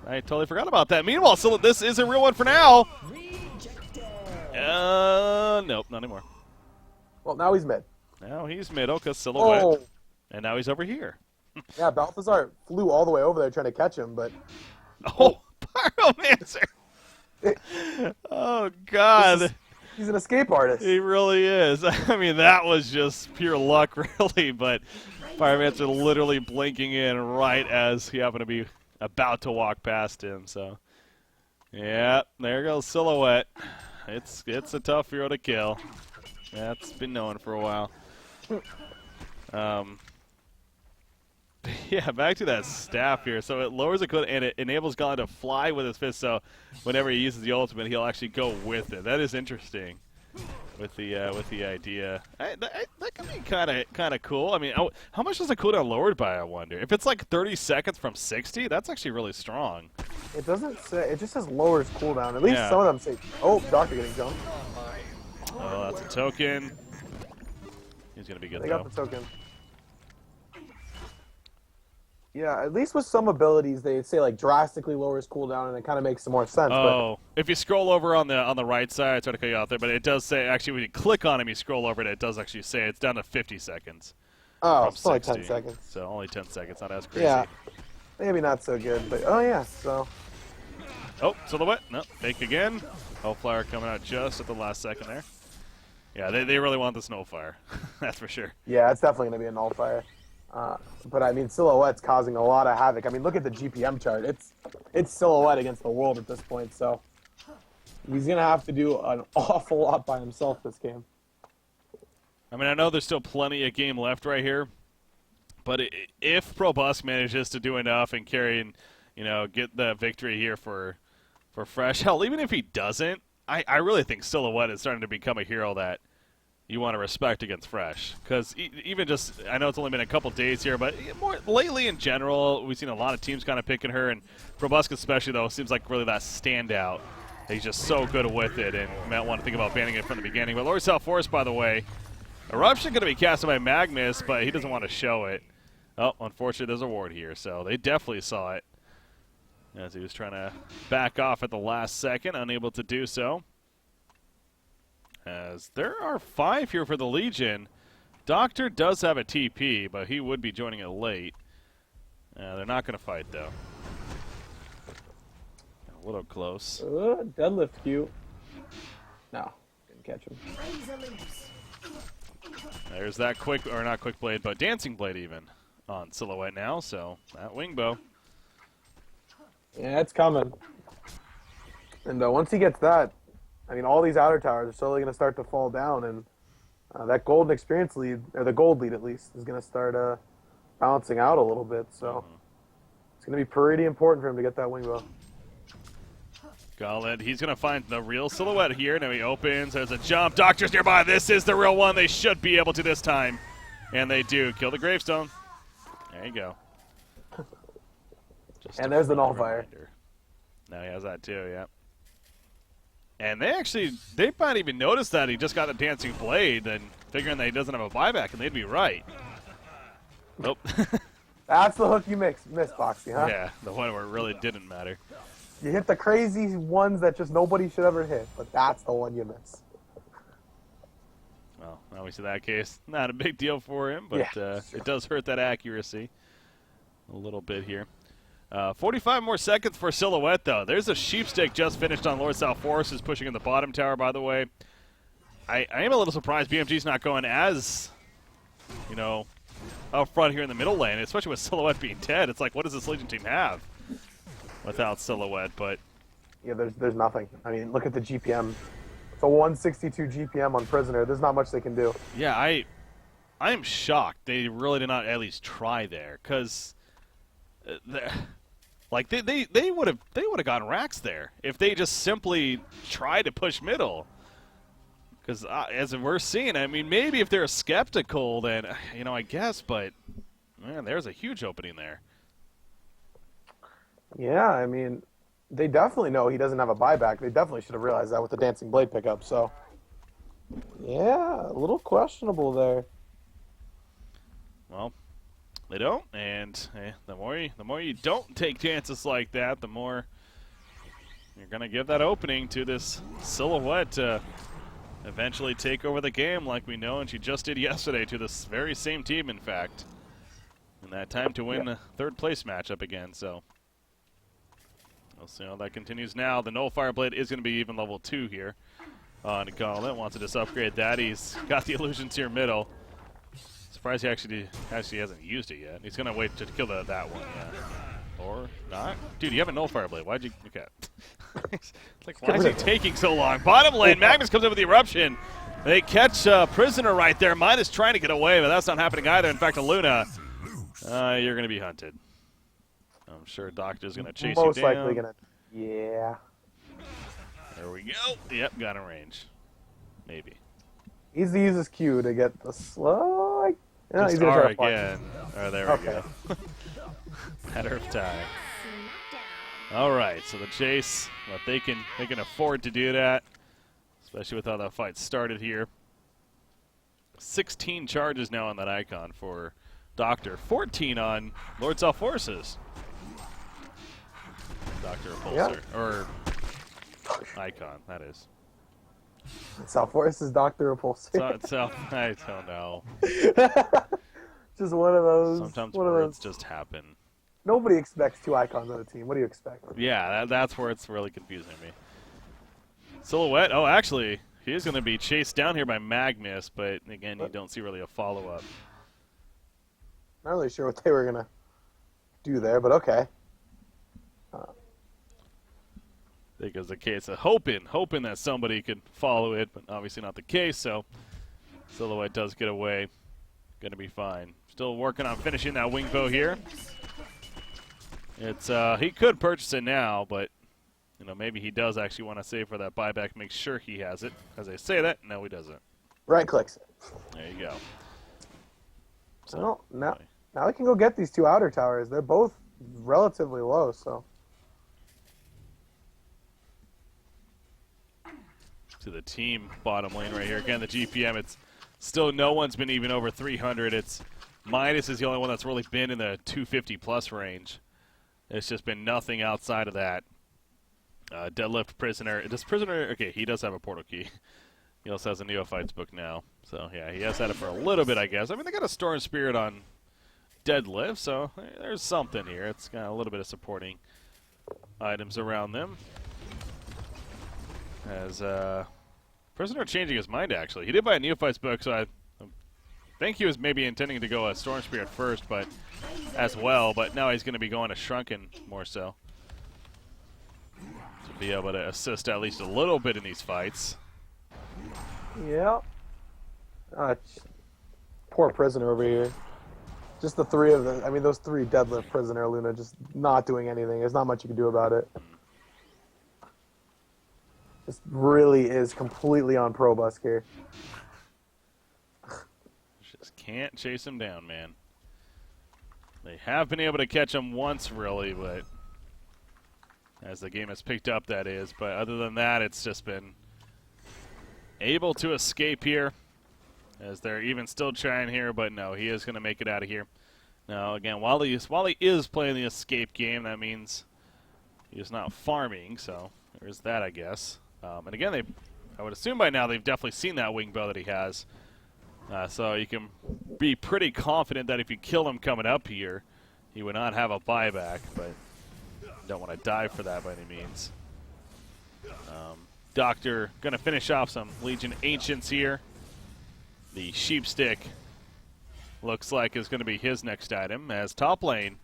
I totally forgot about that. Meanwhile, so this is a real one for now. Nope, not anymore. Well, now he's mid. Now he's mid, because Silhouette. Oh. And now he's over here. Yeah, Balthazar flew all the way over there trying to catch him, but... Oh, Pyromancer! Oh, God. He's an escape artist. He really is. I mean, that was just pure luck, really, but Pyromancer literally blinking in right as he happened to be about to walk past him, so... Yeah, there goes Silhouette. It's a tough hero to kill. That's been known for a while. Yeah, back to that staff here. So it lowers the clip and it enables Gauntlet to fly with his fist. So whenever he uses the ultimate, he'll actually go with it. That is interesting. With the idea, that can be kind of cool. I mean, how much is the cooldown lowered by? I wonder. If it's like 30 seconds from 60, that's actually really strong. It doesn't say. It just says lowers cooldown. At least some of them say. Oh, Doctor getting jumped. Oh, that's a token. He's gonna be good. They got the token. Yeah, at least with some abilities, they say like drastically lowers cooldown, and it kind of makes some more sense. Oh, but if you scroll over on the right side, I try to cut you out there, but it does say actually when you click on him, you scroll over it, it does actually say it's down to 50 seconds. Oh, it's only 10 seconds. So only 10 seconds, not as crazy. Yeah, maybe not so good, but oh yeah, so. Oh, Silhouette, no, fake again. Hellfire coming out just at the last second there. Yeah, they really want the Snowfire, that's for sure. Yeah, it's definitely gonna be a nullfire. But I mean, Silhouette's causing a lot of havoc. I mean, look at the GPM chart. It's Silhouette against the world at this point, so he's gonna have to do an awful lot by himself this game. I mean, I know there's still plenty of game left right here, but if Probusk manages to do enough and carry and get the victory here for Fresh, hell, even if he doesn't, I really think Silhouette is starting to become a hero that you want to respect against Fresh. Because even just, I know it's only been a couple days here, but more lately in general, we've seen a lot of teams kind of picking her, and Probusk especially, though, seems like really that standout. He's just so good with it, and you might want to think about banning it from the beginning. But Lord South Forest, by the way, Eruption going to be casted by Magnus, but he doesn't want to show it. Oh, unfortunately, there's a ward here, so they definitely saw it. As he was trying to back off at the last second, unable to do so. As there are 5 here for the Legion. Doctor does have a TP, but he would be joining it late. They're not going to fight, though. A little close. Deadlift Q. No, didn't catch him. There's that quick, or not quick blade, but dancing blade even on Silhouette now, so that wing bow. Yeah, it's coming. And once he gets that, I mean, all these outer towers are slowly going to start to fall down, and that golden experience lead, or the gold lead at least, is going to start balancing out a little bit. So it's going to be pretty important for him to get that wing bow. Gauntlet, he's going to find the real silhouette here. Now he opens. There's a jump. Doctor's nearby. This is the real one. They should be able to this time. And they do. Kill the gravestone. There you go. And there's the nullifier. Now he has that too, yeah. And they might even notice that he just got a dancing blade and figuring that he doesn't have a buyback, and they'd be right. Nope. That's the hook you missed, Boxy, huh? Yeah, the one where it really didn't matter. You hit the crazy ones that just nobody should ever hit, but that's the one you miss. Well, obviously that case, not a big deal for him, but yeah, it does hurt that accuracy a little bit here. 45 more seconds for Silhouette, though. There's a sheepstick just finished on Lord South Forest, who's pushing in the bottom tower, by the way. I am a little surprised BMG's not going as, up front here in the middle lane, especially with Silhouette being dead. It's like, what does this Legion team have without Silhouette? But yeah, there's nothing. I mean, look at the GPM. It's a 162 GPM on Prisoner. There's not much they can do. Yeah, I'm shocked they really did not at least try there, because like they would have gotten racks there if they just simply tried to push middle. Because as we're seeing, I mean, maybe if they're skeptical, then I guess. But man, there's a huge opening there. Yeah, I mean, they definitely know he doesn't have a buyback. They definitely should have realized that with the Dancing Blade pickup. So yeah, a little questionable there. Well, they don't, and the more you don't take chances like that, the more you're gonna give that opening to this Silhouette to eventually take over the game, like we know, and she just did yesterday to this very same team, in fact. And that time to win the third place matchup again. So we'll see how that continues. Now the Nullifier Blade is going to be even level 2 here on Gauntlet. Wants to just upgrade that. He's got the illusions here middle. Surprised he actually hasn't used it yet. He's going to wait to kill that one, yeah. Or not. Dude, you have a Nullifier Blade. Why'd you look at it's like, why is he taking so long? Bottom lane, Magnus comes in with the eruption. They catch Prisoner right there. Midas trying to get away, but that's not happening either. In fact, Luna, you're going to be hunted. I'm sure Doctor's going to chase you down. Most likely going to. Yeah. There we go. Yep, got in range. Maybe. He's to use his Q to get the slow. No, he's R again. Oh, there we go. Matter of time. All right, so the chase, but they can afford to do that, especially with how that fight started here. 16 charges now on that icon for Doctor, 14 on Lord South Forces. Doctor Repulsor, or icon, that is. South Forest is Doctor Repulsor. I don't know. Just one of those. Sometimes words just happen. Nobody expects 2 icons on a team. What do you expect? Yeah, that's where it's really confusing me. Silhouette. Oh, actually, he is going to be chased down here by Magnus, but again, you don't see really a follow-up. Not really sure what they were going to do there, but okay. I think it was a case of hoping that somebody could follow it, but obviously not the case, so Silhouette does get away. Going to be fine. Still working on finishing that wing bow here. It's he could purchase it now, but maybe he does actually want to save for that buyback, make sure he has it. As I say that, no, he doesn't. Right clicks it. There you go. So now we can go get these 2 outer towers. They're both relatively low, so. To the team bottom lane right here. Again, the GPM, it's still no one's been even over 300. It's Midas is the only one that's really been in the 250 plus range. It's just been nothing outside of that. Deadlift Prisoner. Does Prisoner, okay, he does have a portal key. He also has a Neophyte's book now. So, yeah, he has had it for a little bit, I guess. I mean, they got a Storm Spirit on Deadlift, so there's something here. It's got a little bit of supporting items around them. As Prisoner changing his mind, actually. He did buy a Neophyte's book, so I think he was maybe intending to go a Storm Spirit first, but as well. But now he's going to be going to Shrunken more so. To be able to assist at least a little bit in these fights. Yeah. Uh, poor prisoner over here. Just the three of them. I mean, those three deadlift prisoner Luna just not doing anything. There's not much you can do about it. Just really is completely on pro busk here. Just can't chase him down, man. They have been able to catch him once, really, but as the game has picked up, that is. But other than that, it's just been able to escape here, as they're even still trying here. But no, he is going to make it out of here. Now, again, while he is playing the escape game, that means he is not farming. So there's that, I guess. And again, I would assume by now they've definitely seen that wing bow that he has. So you can be pretty confident that if you kill him coming up here, he would not have a buyback, but don't want to die for that by any means. Doctor going to finish off some Legion Ancients here. The Sheep Stick looks like is going to be his next item as top lane.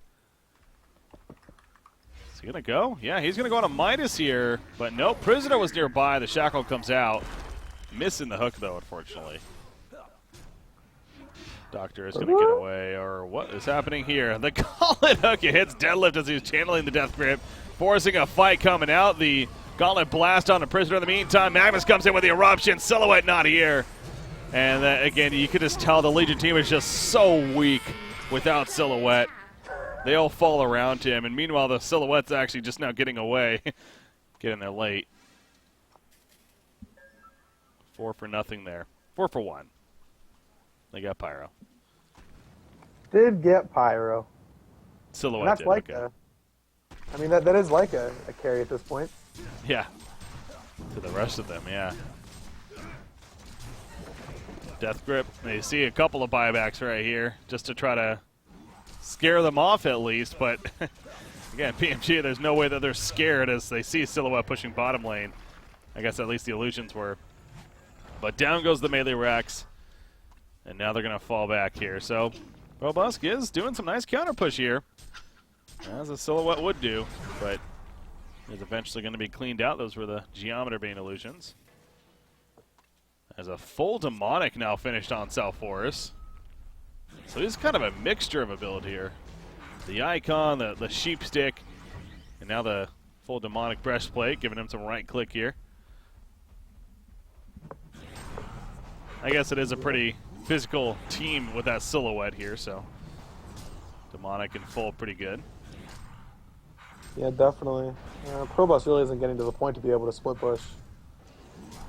Is he going to go? Yeah, he's going to go on a Midas here, but no, Prisoner was nearby. The Shackle comes out. Missing the hook, though, unfortunately. Doctor is going to get away, or what is happening here? The Gauntlet hook hits Deadlift as he's channeling the Death Grip, forcing a fight coming out. The Gauntlet blast on the Prisoner in the meantime. Magnus comes in with the Eruption. Silhouette not here. And again, you could just tell the Legion team is just so weak without Silhouette. They all fall around him, and meanwhile the Silhouette's actually just now getting away. Getting there late. 4 for nothing there. 4 for 1. They got Pyro. Did get Pyro. Silhouette And that's did, like okay. I mean, that is like a carry at this point. Yeah. To the rest of them, yeah. Death Grip. You see a couple of buybacks right here just to try to scare them off at least, but again, BMG, there's no way that they're scared as they see Silhouette pushing bottom lane. I guess at least the illusions were. But down goes the melee Rex. And now they're going to fall back here. So, Robusk is doing some nice counter push here, as a Silhouette would do, but is eventually going to be cleaned out. Those were the Geometer Bane illusions. As a full Demonic now finished on South Forest. So he's kind of a mixture of ability here. The Icon, the Sheep Stick, and now the full Demonic Breastplate, giving him some right click here. I guess it is a pretty physical team with that Silhouette here, so Demonic and full pretty good. Yeah, definitely. Probus really isn't getting to the point to be able to split push.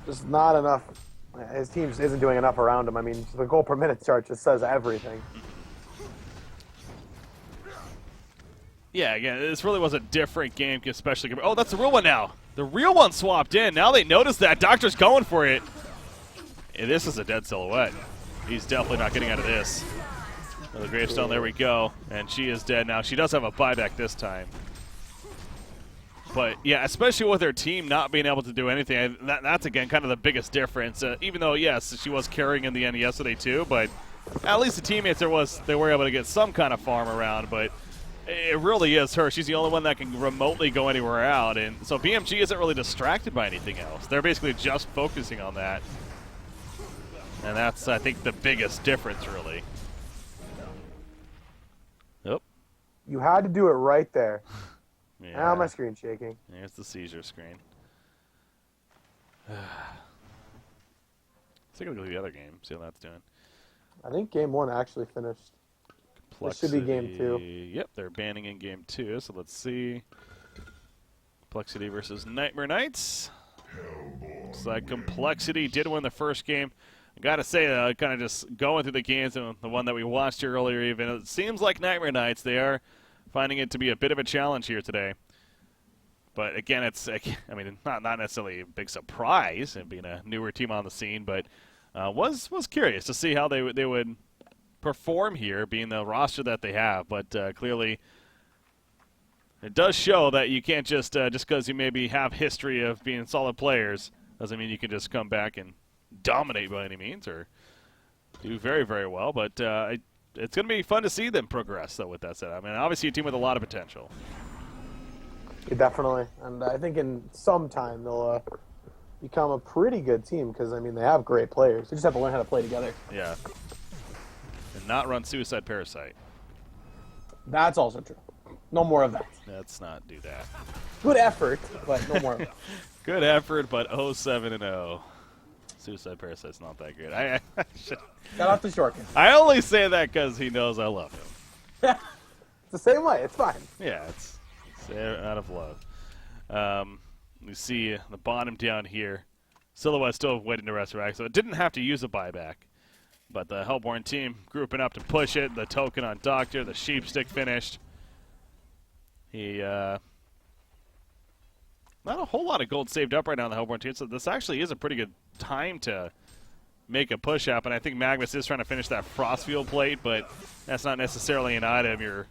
Just not enough. His team just isn't doing enough around him. I mean, the goal per minute chart just says everything. Yeah, again, this really was a different game, especially. Oh, that's the real one now. The real one swapped in. Now they notice that. Doctor's going for it. And this is a dead Silhouette. He's definitely not getting out of this. Another gravestone, there we go. And she is dead now. She does have a buyback this time. But, yeah, especially with her team not being able to do anything, that's, again, kind of the biggest difference. Even though, yes, she was carrying in the end yesterday, too. But at least the teammates, they were able to get some kind of farm around. But it really is her. She's the only one that can remotely go anywhere out. And so BMG isn't really distracted by anything else. They're basically just focusing on that. And that's, I think, the biggest difference, really. Yep. You had to do it right there. Yeah. Now my screen's shaking. Here's the seizure screen. Let's take a look at the other game, see how that's doing. I think game 1 actually finished. This should be game 2. Yep, they're banning in game 2, so let's see. Complexity versus Nightmare Knights. Looks like Complexity did win the first game. I gotta say, kind of just going through the games, and the one that we watched here earlier even, it seems like Nightmare Knights, they are finding it to be a bit of a challenge here today. But again, it's, I mean, not necessarily a big surprise and being a newer team on the scene, but was curious to see how they would perform here, being the roster that they have. But clearly, it does show that you can't just because you maybe have history of being solid players, doesn't mean you can just come back and dominate by any means or do very, very well. But it's going to be fun to see them progress, though, with that said. I mean, obviously a team with a lot of potential. Yeah, definitely. And I think in some time they'll become a pretty good team because, I mean, they have great players. They just have to learn how to play together. Yeah. And not run Suicide Parasite. That's also true. No more of that. Let's not do that. Good effort, but no more of that. Good effort, but 0-7-0. Suicide Parasite's not that good. I Got off the shortcut. I only say that because he knows I love him. It's the same way. It's fine. Yeah, it's out of love. We see the bottom down here. Silhouette still waiting to resurrect, so it didn't have to use a buyback. But the Hellborn team grouping up to push it. The token on Doctor, the Sheepstick finished. Not a whole lot of gold saved up right now on the Hellborn team, so this actually is a pretty good time to make a push up. And I think Magnus is trying to finish that Frostfield plate, but that's not necessarily an item you're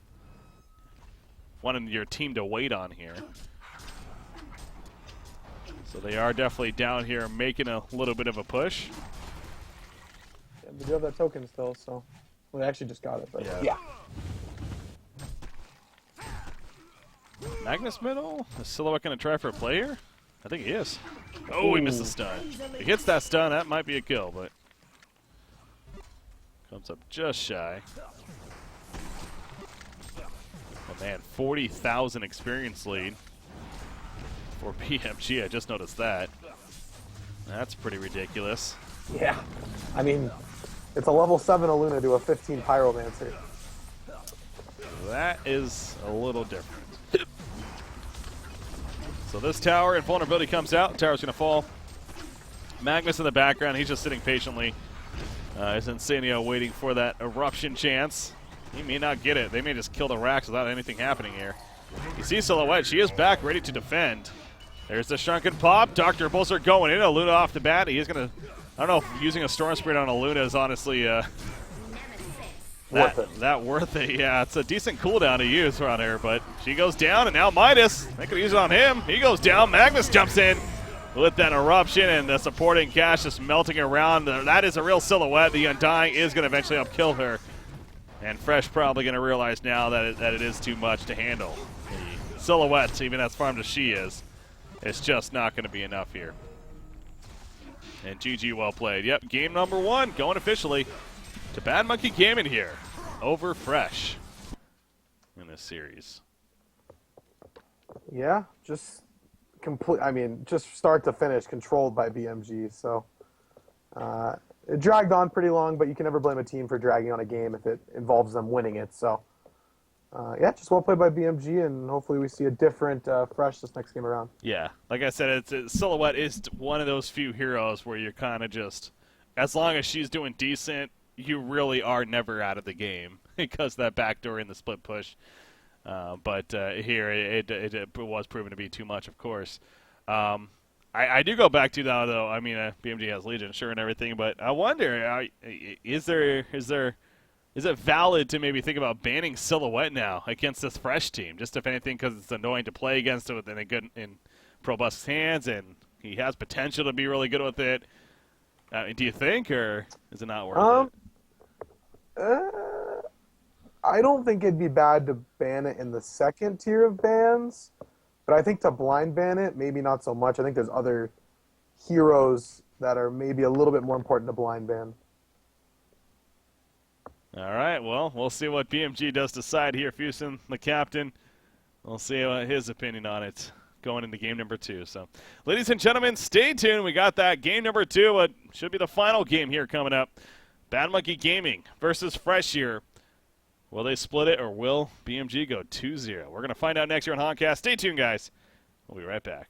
wanting your team to wait on here. So they are definitely down here making a little bit of a push. Yeah, we do have that token still, so we actually just got it. But yeah. Magnus middle? Is Silhouette going to try for a player? I think he is. Oh, he missed the stun. If he hits that stun, that might be a kill, but comes up just shy. Oh man, 40,000 experience lead for BMG. I just noticed that. That's pretty ridiculous. Yeah. I mean, it's a level 7 Aluna to a 15 Pyromancer. That is a little different. So this tower, invulnerability comes out. Tower's going to fall. Magnus in the background. He's just sitting patiently. Is Insanio waiting for that eruption chance. He may not get it. They may just kill the racks without anything happening here. You see Silhouette. She is back, ready to defend. There's the Shrunken Pop. Dr. Bulls are going in. Aluna off the bat. He is going to... I don't know if using a Storm Spirit on Aluna is honestly... worth it. Yeah, it's a decent cooldown to use around her, but she goes down, and now Midas, they could use it on him. He goes down. Magnus jumps in with that eruption, and the supporting cash just melting around. That is a real Silhouette. The Undying is going to eventually upkill her, and Fresh probably going to realize now that it is too much to handle. The Silhouette, even as farmed as she is, it's just not going to be enough here. And GG, well played. Yep, game number 1 going officially to Bad Monkey Gaming here over Fresh in this series. Yeah, just complete. I mean, just start to finish, controlled by BMG. So it dragged on pretty long, but you can never blame a team for dragging on a game if it involves them winning it. So yeah, just well played by BMG, and hopefully we see a different Fresh this next game around. Yeah, like I said, Silhouette is one of those few heroes where you're kind of just, as long as she's doing decent, you really are never out of the game because that backdoor in the split push. But here it was proven to be too much, of course. I do go back to now, though. I mean, BMG has Legion, sure, and everything, but I wonder, is it valid to maybe think about banning Silhouette now against this Fresh team? Just if anything, because it's annoying to play against it within a good in Probust's hands, and he has potential to be really good with it. Do you think, or is it not worth it? I don't think it'd be bad to ban it in the second tier of bans, but I think to blind ban it, maybe not so much. I think there's other heroes that are maybe a little bit more important to blind ban. All right, well, we'll see what BMG does decide here. Fusen, the captain, we'll see his opinion on it going into game number 2. So, ladies and gentlemen, stay tuned. We got that game number 2. It should be the final game here coming up. Bad Monkey Gaming versus Fresh here. Will they split it, or will BMG go 2-0? We're going to find out next year on Honcast. Stay tuned, guys. We'll be right back.